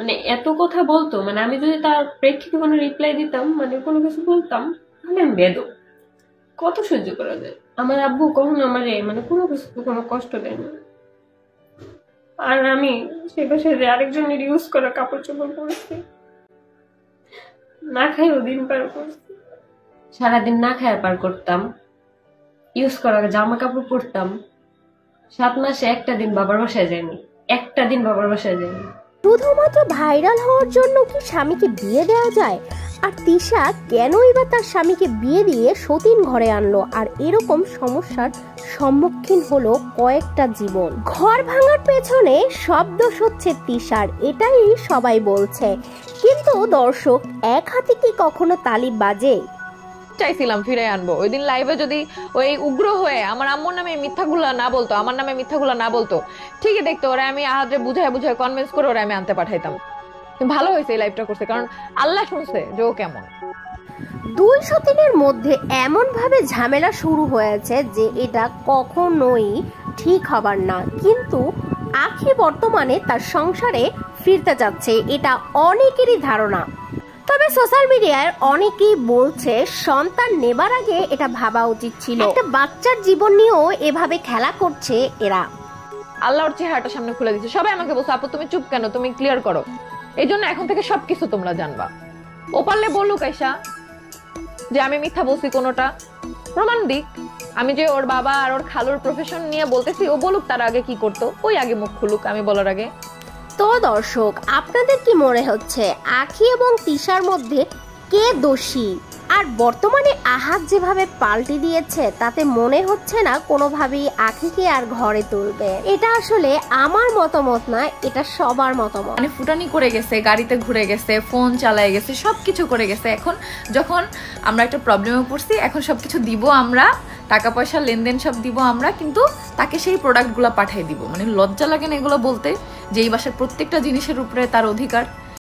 মানে এত কথা বলতো, মানে আমি যদি তার প্রেক্ষিতে কোনো রিপ্লাই দিতাম, মানে কোনো কিছু বলতাম, তাহলে আমি বেদম। কত সহ্য করা যায়? আমার আব্বু কখনো আমারে মানে কোনো কিছু কোনো কষ্ট দেয় না। আর আমি সে বাসায় যে আরেকজনের ইউজ করা কাপড় চোপড় পরছি, না খাইও দিন পার করছি। সারাদিন না খায় পার করতাম, ইউজ করা জামা কাপড় পরতাম। 7 মাসে একটা দিন বাবার বাসায় যায়নি, একটা দিন বাবার বাসায় যায়নি। শুধুমাত্র ভাইরাল হওয়ার জন্য কি স্বামীকে বিয়ে দেওয়া যায়? আর তিশা কেনই বা তার স্বামীকে বিয়ে দিয়ে সতীন ঘরে আনলো? আর এরকম সমস্যার সম্মুখীন হলো কয়েকটা জীবন। ঘর ভাঙার পেছনে সব দোষ হচ্ছে তিশার, এটাই সবাই বলছে। কিন্তু দর্শক, এক হাতে কি কখনো তালি বাজে? চাইছিলাম ফিরে আনবো। ওই দিন লাইভে যদি ওই উগ্র হয়ে আমার আম্মুর নামে মিথ্যাগুলা না বলতো, আমার নামে মিথ্যাগুলা না বলতো, ঠিকই দেখতো ওরা, আমি আহাজে বুঝায় বুঝায় কনভিন্স করে ওরা আমি আনতে পাঠাইতাম। ভালো হয়েছে এই লাইভটা করছে, কারণ আল্লাহ শুনছে যে ও কেমন। দুই সতীনের মধ্যে এমন ভাবে ঝামেলা শুরু হয়েছে যে এটা কখনোই ঠিক হবার না। কিন্তু আখি বর্তমানে তার সংসারে ফিরতে যাচ্ছে, এটা অনেকেরই ধারণা। তবে সোশ্যাল মিডিয়ায় অনেকেই বলছে সন্তান নেবার আগে এটা ভাবা উচিত ছিল। একটা বাচ্চার জীবন নিয়েও এভাবে খেলা করছে এরা। আল্লাহ ওর চেহারাটা সামনে খুলে দিচ্ছে। সবাই আমাকে বলছে, আপু তুমি চুপ কেন, তুমি ক্লিয়ার করো। এই জন্য এখন থেকে সবকিছু তোমরা জানবা। ও পারলে বলুক আয়শা যে আমি মিথ্যা বলছি, কোনোটা প্রমাণ দিক। আমি যে ওর বাবা আর ওর খালুর প্রফেশন নিয়ে বলতেছি, ও বলুক তার আগে কি করতো, ওই আগে মুখ খুলুক আমি বলার আগে। তো দর্শক, আপনাদের কি মনে হচ্ছে আখি এবং তিশার মধ্যে কে দোষী? আর বর্তমানে আহাত যেভাবে পাল্টে দিয়েছে তাতে মনে হচ্ছে না কোনোভাবেই আখিকে আর ঘরে তুলবে। এটা আসলে আমার মতামত না, এটা সবার মতামত। মানে ফুটানি করে গেছে, গাড়িতে ঘুরে গেছে, ফোন চালায় গেছে, সবকিছু করে গেছে। এখন যখন আমরা একটা প্রবলেমে পড়ছি, এখন সবকিছু দিব আমরা, টাকা পয়সা লেনদেন সব দিব আমরা, কিন্তু তাকে সেই প্রোডাক্টগুলো পাঠিয়ে দিব। মানে লজ্জা লাগে না এগুলো বলতে, যে এই বাসার প্রত্যেকটা জিনিসের উপরে তার অধিকার।